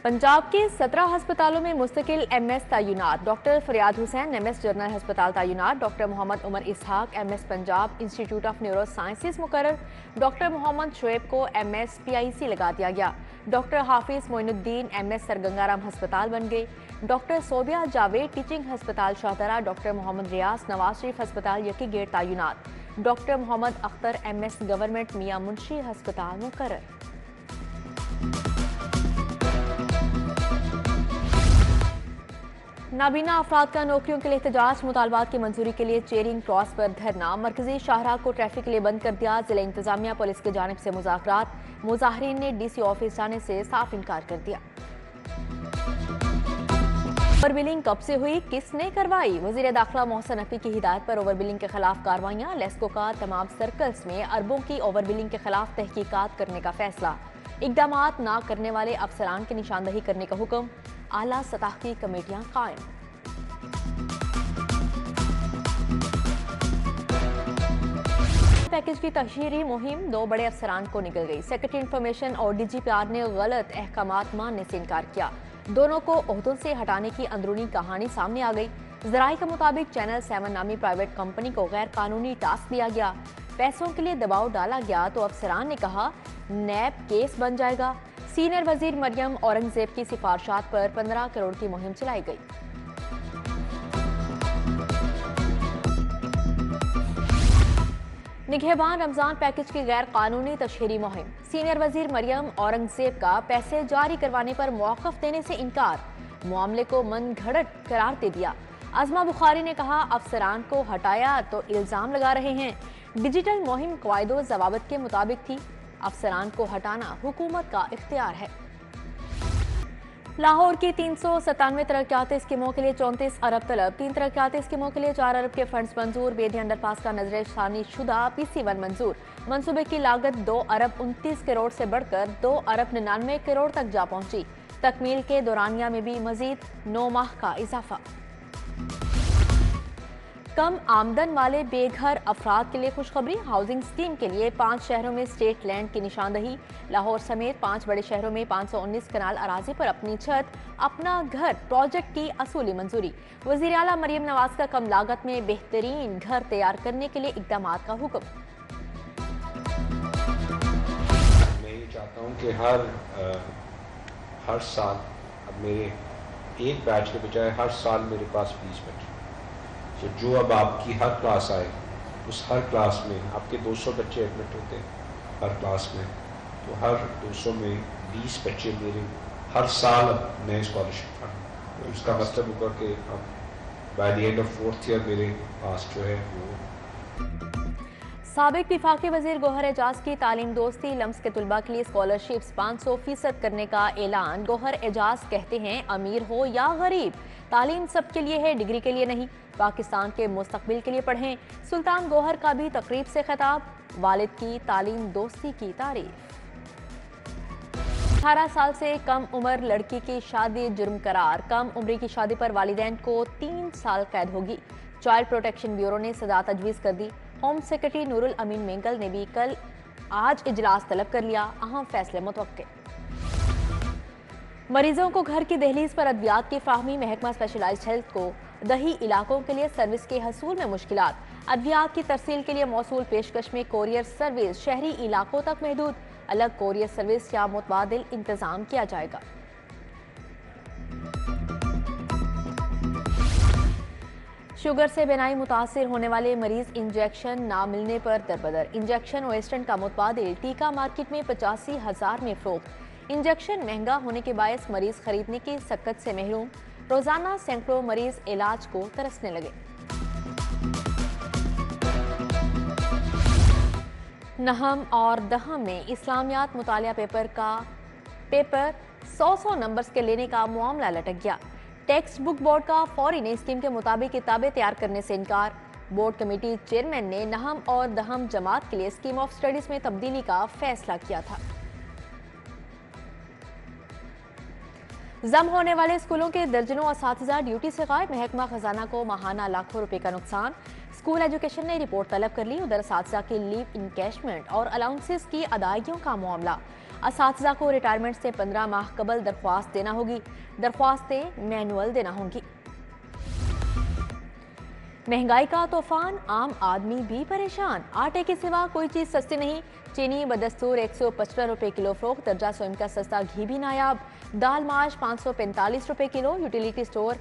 पंजाब के 17 अस्पतालों में मुस्तकिल एमएस तैनात। डॉक्टर फरियाद हुसैन एमएस जनरल अस्पताल तैनात। Doctor Mohammad Umar Ishaq MS Punjab institute of neuro sciences मुकर्रर। डॉक्टर मोहम्मद शुएब को एमएस पीआईसी लगा दिया गया। Doctor Hafiz Moinuddin MS sir Gangaram अस्पताल बन गए। डॉक्टर सोबिया जावेद टीचिंग अस्पताल शाहदरा। डॉक्टर मोहम्मद रियाज नवाज शरीफ अस्पताल यकी गेट तैनात। Doctor Mohammad Akhtar MS government Mian Munshi अस्पताल मुकर्रर। नाबीना अफराद का नौकरियों के लिए एहतजाज। मुतालबात की मंजूरी के लिए चेरिंग क्रॉस पर धरना। मरकजी शाहराह को ट्रैफिक के लिए बंद कर दिया। जिला इंतजामिया पुलिस की जानिब से मुज़ाकरात। मुजाहरीन ने डीसी ऑफिस जाने से साफ इनकार कर दिया। ओवर बिलिंग कब से हुई, किसने करवाई? वज़ीर दाखिला मोहसिन नकवी की हिदायत पर ओवर बिलिंग के खिलाफ कार्रवाइयाँ। लेस्को का तमाम सर्कल्स में अरबों की ओवर बिलिंग के खिलाफ तहकीकात करने का फैसला। इकदामात ना करने वाले अफसरान की निशानदही करने का हुक्म। आला सतह की कमेटियां कायम। पैकेज की तशहीरी मुहिम 2 बड़े अफसरान को निकल गई। सेक्रेटरी इंफॉर्मेशन और डीजीपीआर ने गलत अहकामात मानने से इनकार किया। दोनों को ओहदों से हटाने की अंदरूनी कहानी सामने आ गई। जराये के मुताबिक चैनल 7 नामी प्राइवेट कंपनी को गैर कानूनी टास्क दिया गया। पैसों के लिए दबाव डाला गया तो अफसरान ने कहा नैब केस बन जाएगा। सीनियर वजीर मरियम औरंगजेब की सिफारिशात पर 15 करोड़ की मुहिम चलाई गई। निगहबान रमजान पैकेज की गैर कानूनी तशहीरी मुहिम। सीनियर वजीर मरियम औरंगजेब का पैसे जारी करवाने पर मौक़िफ़ देने से इनकार। मामले को मन घड़त करार दे दिया। आजमा बुखारी ने कहा अफसरान को हटाया तो इल्जाम लगा रहे हैं। डिजिटल मुहिम क़वाइदो ज़वाबित के मुताबिक थी। अफसरान को हटाना हुकूमत का इख्तियार है। लाहौर की 397 तरक्याती स्कीमों के लिए 34 अरब तलब। 3 तरक्याती स्कीमों के लिए 4 अरब के फंड्स मंजूर। बेदी अंडरपास का नजरसानी शुदा PC1 मंजूर। मंसूबे की लागत 2 अरब 29 करोड़ से बढ़कर 2 अरब 99 करोड़ तक जा पहुंची। तकमील के दौरानिया में भी मजीद 9 माह का इजाफा। कम आमदन वाले बेघर अफराद के लिए खुशखबरी। हाउसिंग स्कीम के लिए 5 शहरों में स्टेट लैंड की निशानदही। लाहौर समेत 5 बड़े शहरों में 519 कनाल अराजी पर अपनी छत अपना घर प्रोजेक्ट की असूली मंजूरी। वज़ीर आला मरियम नवाज का कम लागत में बेहतरीन घर तैयार करने के लिए इक़दामात का हुक्म। मैं ये चाहता हूँ कि हर साल अब मेरे एक बैच के बजाय हर साल मेरे पास 20 बच्चे, तो जो अब आपकी हर क्लास आए उस हर क्लास में आपके 200 बच्चे एडमिट होते हैं हर क्लास में, तो हर 200 में 20 बच्चे मेरे हर साल नए स्कॉलरशिप फंड। तो इसका मतलब होगा कि अब by the end of 4th year मेरे पास जो है वो। साबिक विफाकी वजीर गौहर एजाज की तालीम दोस्ती लम्स के तुलबा के लिए स्कॉलरशिप्स 500% करने का ऐलान। गौहर एजाज कहते हैं अमीर हो या गरीब तालीम सबके लिए है, डिग्री के लिए नहीं। पाकिस्तान के मुस्तकबिल के लिए पढ़ें। सुल्तान गौहर का भी तकरीब से खिताब। वालिद की तालीम दोस्ती की तारीफ। 18 साल से कम उम्र लड़की की शादी जुर्म करार। कम उम्री की शादी पर वालिदैन को 3 साल कैद होगी। चाइल्ड प्रोटेक्शन ब्यूरो ने सजा तजवीज़ कर दी। होम सेक्रेटरी नूरुल अमीन मेंगल ने भी आज इजलास तलब कर लिया। अहम फैसले मुतवक्के। मरीजों को घर की दहलीज पर अद्वियात की फाहमी। महकमा स्पेशलाइज्ड हेल्थ को दही इलाकों के लिए सर्विस के हसूल में मुश्किलात। अद्वियात की तरसील के लिए मौसूल पेशकश में कोरियर सर्विस शहरी इलाकों तक महदूद। अलग कोरियर सर्विस या मुतबादिल इंतजाम किया जाएगा। शुगर से बेनाई मुतासिर होने वाले मरीज इंजेक्शन ना मिलने पर दरबदर। इंजेक्शन वेस्टर्न का मुतबादिल टीका मार्केट में 85,000 में फरोख्त। इंजेक्शन महंगा होने के बायस मरीज खरीदने की सकत से महरूम। रोजाना सैकड़ों मरीज इलाज को तरसने लगे। नहम और दहम में इस्लामियात मुतालिया पेपर 100 नंबर्स के लेने का मामला लटक गया। टेक्स्ट बुक बोर्ड का फौरी नई स्कीम के मुताबिक किताबें तैयार करने से इनकार। बोर्ड कमेटी चेयरमैन ने नहम और दहम जमात के लिए स्कीम ऑफ स्टडीज में तब्दीली का फैसला किया था। जम होने वाले स्कूलों के दर्जनों असातिज़ा ड्यूटी से गायब। महकमा खजाना को माहाना लाखों रुपए का नुकसान। स्कूल एजुकेशन ने रिपोर्ट तलब कर ली। उधर असातिज़ा की लीव इनकैशमेंट और अलाउंसेस की अदायगियों का मामला। असातिज़ा को रिटायरमेंट से 15 माह कबल दरख्वास्त देना होगी। दरख्वास्तें मैनुअल देना होंगी। महंगाई का तूफान, आम आदमी भी परेशान। आटे के सिवा कोई चीज सस्ती नहीं। चीनी बदस्तूर 155 रुपए किलो फरोख्त, दर्जा स्वयं का सस्ता घी भी नायाब। दाल माश 545 रुपए किलो। यूटिलिटी स्टोर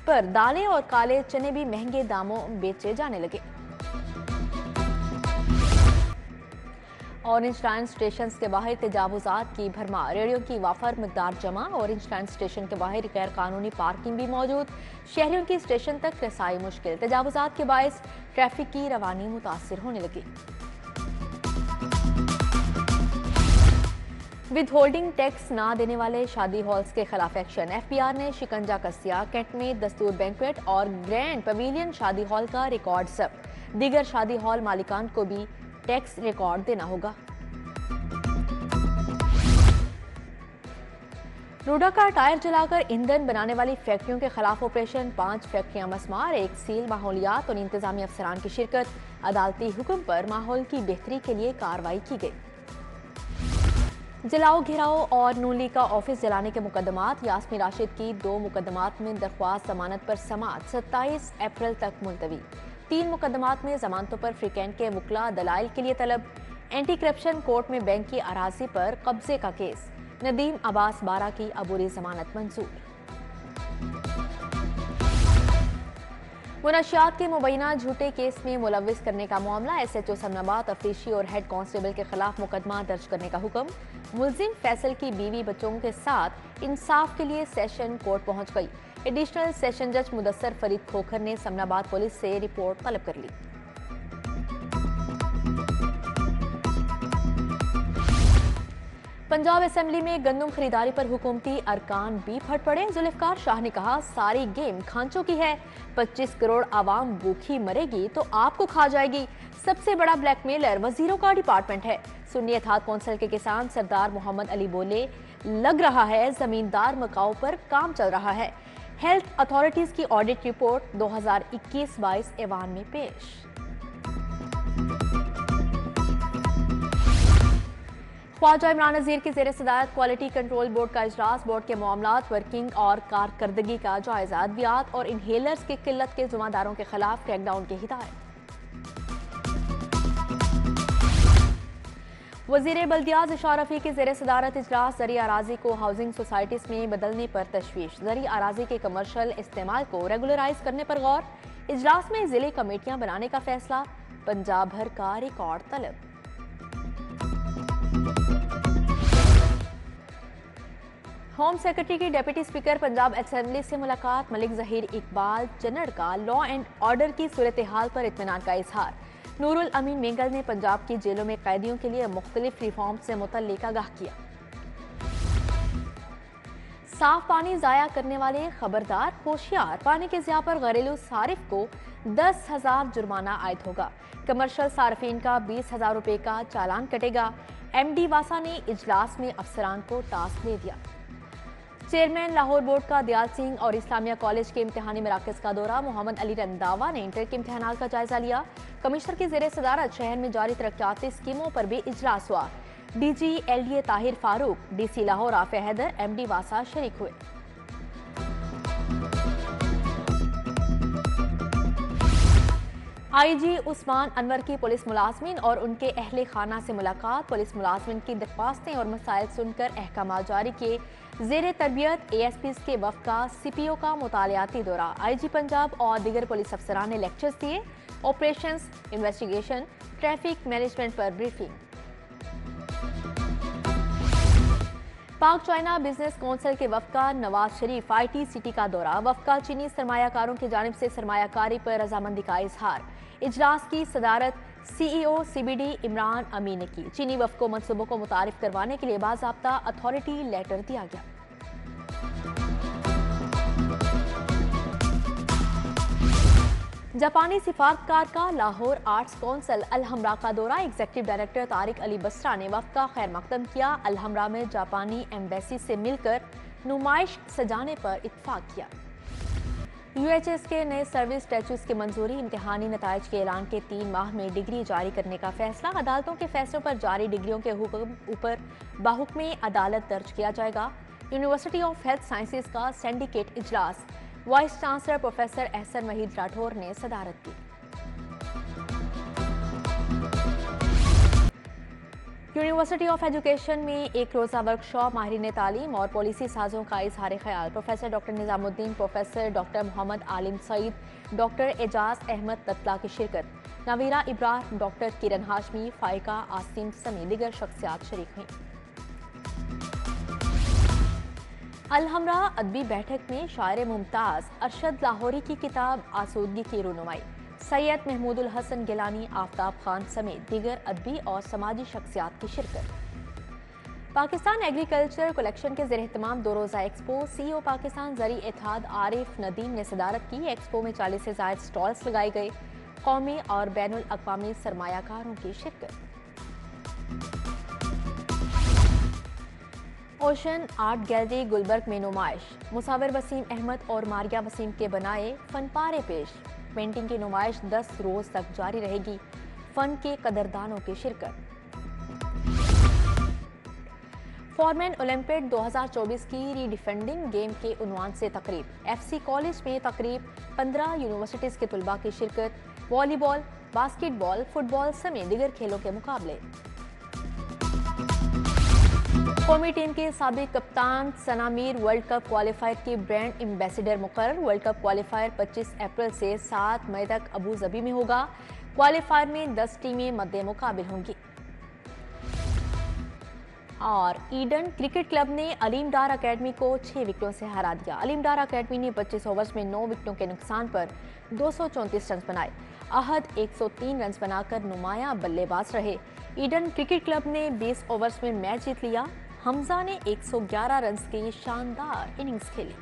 पर दालें और काले चने भी महंगे दामों बेचे जाने लगे। ऑरेंज लाइन स्टेशन के बाहर तजावुजात की भरमार, रेडियो की वाफर मिकदार जमा। ऑरेंज लाइन स्टेशन के बाहर गैर कानूनी पार्किंग भी मौजूद। शहरियों की स्टेशन तक रसाई मुश्किल। तजावुजात के बायस ट्रैफिक की रवानी मुतासिर होने लगी। विद होल्डिंग टैक्स ना देने वाले शादी हॉल्स के खिलाफ एक्शन। एफबीआर ने शिकंजा कस दिया। कैंट में दस्तूर बैंक्वेट और ग्रैंड पवेलियन शादी हॉल का रिकॉर्ड जब्त। दीगर शादी हॉल मालिकान को भी टैक्स रिकॉर्ड देना होगा। रोडा का टायर जलाकर ईंधन बनाने वाली फैक्ट्रियों के खिलाफ ऑपरेशन। 5 फैक्ट्रियां मस्मार, एक सील। माहौलियात और इंतजामी अफसरान की शिरकत। अदालती हुक्म पर माहौल की बेहतरी के लिए कार्रवाई की गई। जलाओ घेराव और नून लीग का ऑफिस जलाने के मुकदमात। यास्मीन राशिद की 2 मुकदमात में दरख्वास्त जमानत पर समाअत 27 अप्रैल तक मुलतवी। 3 मुकदमात में जमानतों पर फ्रीकैंट के वकला दलाइल के लिए तलब। एंटी करप्शन कोर्ट में बैंक की अराजी पर कब्जे का केस। नदीम अब्बास 12 की अबूरी जमानत मंजूर। मुनशियात के मुबैना झूठे केस में मुलविस करने का मामला। SHO समनाबाद अफरीशी और हेड कांस्टेबल के खिलाफ मुकदमा दर्ज करने का हुक्म। मुलजिम फैसल की बीवी बच्चों के साथ इंसाफ के लिए सेशन कोर्ट पहुंच गई। एडिशनल सेशन जज मुदस्सर फरीद खोखर ने समनाबाद पुलिस से रिपोर्ट तलब कर ली। पंजाब असेंबली में गंदम खरीदारी पर हुकूमती अरकान भी फट पड़े। जुल्फकार शाह ने कहा, सारी गेम खांचों की है। 25 करोड़ आवाम भूखी मरेगी तो आपको खा जाएगी। सबसे बड़ा ब्लैकमेलर वजीरों का डिपार्टमेंट है। सुन्नी इत्तेहाद कौंसिल के किसान सरदार मोहम्मद अली बोले, लग रहा है जमींदार मकाओ पर काम चल रहा है। हेल्थ अथॉरिटीज की ऑडिट रिपोर्ट 2021-22 ऐवान में पेश। ख्वाजा इमरान नज़ीर की ज़ेर सदारत क्वालिटी कंट्रोल बोर्ड का इजलास। बोर्ड के मामलात, वर्किंग और कारकर्दगी का जायजा। अद्वियात और इनहेलर्स की किल्लत के जुम्मेदारों के खिलाफ क्रैकडाउन की हिदायत। वज़ीर बल्दियात इशार रफ़ी की ज़ेर सदारत इजलास। ज़री अराजी को हाउसिंग सोसाइटीज़ में बदलने पर तशवीश। ज़री अराजी के कमर्शल इस्तेमाल को रेगुलराइज करने पर गौर। इजलास में जिले कमेटियां बनाने का फैसला। पंजाब भर का रिकॉर्ड तलब। होम सेक्रेटरी की डिप्टी स्पीकर पंजाब असेंबली से मुलाकात। मलिक ज़हीर इकबाल चन्नड़ का लॉ एंड ऑर्डर की सूरत हाल पर इत्मीनान का इजहार। नूरुल अमीन मेंगल ने पंजाब की जेलों में कैदियों के लिए मुख्तलिफ रिफॉर्म से मुतल्लिक आगाह किया। साफ पानी जाया करने वाले खबरदार, होशियार। पानी के ज़िया पर घरेलू सारिफ को 10,000 जुर्माना आयद होगा। कमर्शियल सार्फिन का 20,000 रुपए का चालान कटेगा। MD वासा ने इजलास में अफसरान को टास्क दे दिया। चेयरमैन लाहौर बोर्ड का दयाल सिंह और इस्लामिया कॉलेज के इम्तिहानी मराकज का दौरा। मोहम्मद अली रंधावा ने इंटर के इम्तिहानात का जायजा लिया। कमिश्नर की ज़ेर सदारत शहर में जारी तरक्याती स्कीमों पर भी इजलास हुआ। DG LDA Tahir Farooq, DC Lahore आफे Haider, MD वासा शरीक हुए। IG उस्मान अनवर की पुलिस मुलाजमिन और उनके अहले खाना से मुलाकात। पुलिस मुलाजमिन की दरख्वास्तें और मसाइल सुनकर अहकाम जारी किए। ज़ेर तरबियत ASPs के वफ़द का CPO का मुतालियाती दौरा। IG पंजाब और दीगर पुलिस अफसरान ने लेक्चर्स दिए। ऑपरेशंस, इन्वेस्टिगेशन, ट्रैफिक मैनेजमेंट पर ब्रीफिंग। पाक चाइना बिजनेस कौंसिल के वफ़द का नवाज शरीफ IT सिटी का दौरा। वफ़द का चीनी सरमायाकारों की जानिब से सरमायाकारी पर रजामंदी का इजहार। इजलास की सदारत CEO CBD इमरान अमीन ने की। चीनी वफ़द को मनसूबों को मुतारिफ करवाने के लिए बाज़ाब्ता अथॉरिटी लेटर दिया गया। जापानी सिफारतकार का लाहौर आर्ट्स कौंसिल अलहमरा का दौरा। एग्जीक्यूटिव डायरेक्टर तारिक अली बसरा ने वफ़द का खैर मकदम किया। अलहमरा में जापानी एम्बेसी से मिलकर नुमाइश सजाने पर इत्तफाक किया। यूएचएस के नए सर्विस स्टैट्यूट की मंजूरी, इम्तिहानी नताइज के ऐलान के 3 माह में डिग्री जारी करने का फैसला। अदालतों के फैसलों पर जारी डिग्रियों के हुक्म ऊपर बाहुक्मे अदालत दर्ज किया जाएगा। यूनिवर्सिटी ऑफ हेल्थ साइंसेज का सिंडिकेट इजलास vice chancellor professor Ehsan Waheed Rathore ने सदारत की। यूनिवर्सिटी ऑफ एजुकेशन में एक रोज़ा वर्कशॉप, माहिरीन तालीम और पॉलिसी साजों का इजहार ख्याल। Professor doctor Nizamuddin, professor doctor Mohammad Alim Saeed, doctor Ejaz Ahmed Tatla की शिरकत। नवीरा इब्रार, डॉक्टर किरण हाशमी, फाइका आसिम समेत दीगर शख्सियात शरीक हुई। अलहमरा अदबी बैठक में शायर मुमताज अरशद लाहौरी की किताब आसूदगी की रूनुमाई। सैयद महमूदुल हसन गिलानी, आफ्ताब खान समेत दीगर अदबी और समाजी शख्सियात की शिरकत। पाकिस्तान एग्रीकल्चर कलेक्शन के ज़ेर एहतमाम 2 रोज़ा एक्सपो, सीईओ पाकिस्तान ज़री इत्तेहाद आरिफ नदीम ने सदारत की। एक्सपो में 40 से ज़ायद स्टॉल्स लगाए गए। कौमी और बैनुल अक़वामी सरमायाकारों की शिरकत। ओशन आर्ट गैलरी गुलबर्ग में नुमाइश, मुसाविर वसीम अहमद और मारिया वसीम के बनाए फनपारे पेश। पेंटिंग की नुमाइश 10 रोज तक जारी रहेगी। फन के कदरदानों की शिरकत। फॉरमैन ओलंपियाड 2024 की रीडिफेंडिंग गेम के उन्वान से तकरीब। एफसी कॉलेज में तकरीब 15 यूनिवर्सिटीज के तुलबा की शिरकत। वॉलीबॉल, बास्केटबॉल, फुटबॉल समेत दीगर खेलों के मुकाबले। कौमी टीम के साबिक कप्तान सना मीर वर्ल्ड कप क्वालिफायर की ब्रांड एम्बेसडर मुकर्रर। वर्ल्ड कप क्वालिफायर 25 अप्रैल से 7 मई तक अबू धाबी में होगा। क्वालिफायर में 10 टीमें मद्दे मुकाबिल होंगी। और ईडन क्रिकेट क्लब ने अलीम डार अकेडमी को 6 विकेटों से हरा दिया। अलीम डार अकेडमी ने 25 ओवर्स में 9 विकेटों के नुकसान पर 234 रन बनाए। अहद 103 रन बनाकर नुमाया बल्लेबाज रहे। ईडन क्रिकेट क्लब ने 20 ओवर्स में मैच जीत लिया। हमजा ने 111 रन की शानदार इनिंग्स खेली।